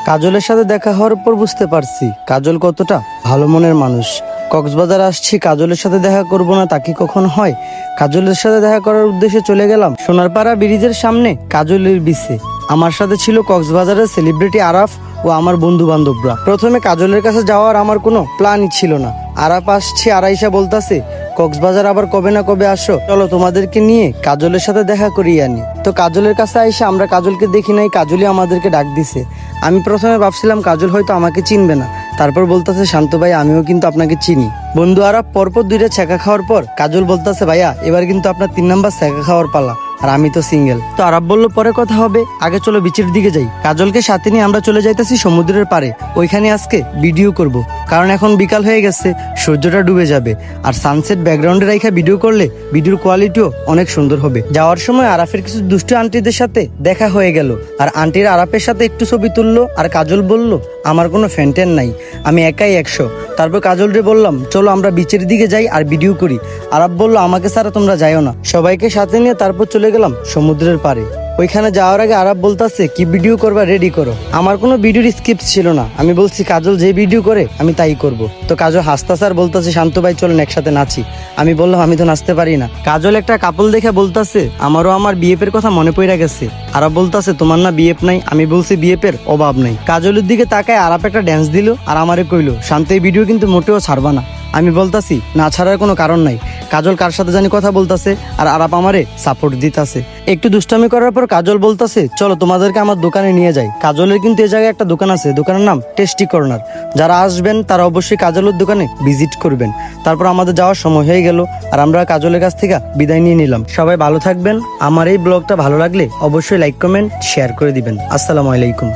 কাজলের সাথে দেখা হওয়ার পর বুঝতে পারছি কাজল কতটা ভালো মনের মানুষ। কক্সবাজার আসছি, কাজলের সাথে দেখা করব না তা কি কখন হয়? কাজলের সাথে দেখা করার উদ্দেশ্যে চলে গেলাম সোনারপাড়া ব্রিজের সামনে কাজলের বিচে। আমার সাথে ছিল কক্সবাজারের সেলিব্রিটি আরাফ ও আমার বন্ধু বান্ধবরা। প্রথমে কাজলের কাছে যাওয়ার আমার কোনো প্ল্যানই ছিল না। আরাফ আসছি, আরাইসা বলতাছে কক্সবাজার আবার কবে না কবে আসো, চলো তোমাদেরকে নিয়ে কাজলের সাথে দেখা করিয়ে আনি। তো কাজলের কাছে আইসা আমরা কাজলকে দেখি নাই, কাজলই আমাদেরকে ডাক দিছে। আমি প্রথমে ভাবছিলাম কাজল হয়তো আমাকে চিনবে না, তারপর বলতেছে শান্ত ভাই আমিও কিন্তু আপনাকে চিনি। বন্ধু আরাফ পরপর দুইটা ছ্যাঁকা খাওয়ার পর কাজল বলতেছে ভাইয়া এবার কিন্তু আপনার 3 নাম্বার ছ্যাঁকা খাওয়ার পালা, আর আমি তো সিঙ্গেল। তো আরাফ বললো পরে কথা হবে, আগে চলো বিচের দিকে যাই। কাজলকে সাথে নিয়ে আমরা চলে যাইতেছি সমুদ্রের পাড়ে। ওইখানে আজকে ভিডিও করব, কারণ এখন বিকাল হয়ে গেছে, সূর্যটা ডুবে যাবে, আর সানসেট ব্যাকগ্রাউন্ডে রাখা ভিডিও করলে ভিডিওর কোয়ালিটিও অনেক সুন্দর হবে। যাওয়ার সময় আরাফের কিছু দুষ্টু আন্টিদের সাথে দেখা হয়ে গেল, আর আন্টিরা আরাফের সাথে একটু ছবি তুললো, আর কাজল বলল আমার কোনো ফ্যান্টেন নাই, আমি একাই 100। তারপর কাজল রে বললাম চলো আমরা বিচের দিকে যাই আর ভিডিও করি। আরাফ বলল আমাকে ছাড়া তোমরা যাইও না। সবাইকে সাথে নিয়ে তারপর চলে গেলাম সমুদ্রের পাড়ে। ওইখানে যাওয়ার আগে আরাফ বলতাছে কি ভিডিও করবা রেডি করো। আমার কোনো ভিডিওর স্ক্রিপ্ট ছিল না, আমি বলছি কাজল যে ভিডিও করে আমি তাই করব। তো কাজল হাসতাছে আর বলতাছে শান্ত ভাই চলেন একসাথে নাচি। আমি বললাম আমি তো নাচতে পারি না। কাজল একটা কাপল দেখে বলতাছে আমারও আমার বিএফের কথা মনে পড়ে গেছে। আরাফ বলতাছে তোমার না বিএফ নাই? আমি বলছি বিএফের অভাব নাই। কাজলের দিকে তাকায় আরাফ একটা ড্যান্স দিল আর আমারে কইলো শান্ত এই ভিডিও কিন্তু মোটেও ছাড়বা না। আমি বলতাছি না ছাড়ার কোনো কারণ নাই। কাজল কার সাথে জানি কথা বলতাছে আর আরাপ আমারে সাপোর্ট দিতাছে। একটু দুষ্টামি করার পর কাজল বলতাছে চলো তোমাদেরকে আমার দোকানে নিয়ে যাই। কাজলের কিন্তু এই জায়গায় একটা দোকান আছে, দোকানের নাম টেস্টি কর্নার। যারা আসবেন তারা অবশ্যই কাজলের দোকানে ভিজিট করবেন। তারপর আমাদের যাওয়ার সময় হয়ে গেল আর আমরা কাজলের কাছ থেকে বিদায় নিয়ে নিলাম। সবাই ভালো থাকবেন। আমার এই ব্লগটা ভালো লাগলে অবশ্যই লাইক কমেন্ট শেয়ার করে দিবেন। আসসালামু আলাইকুম।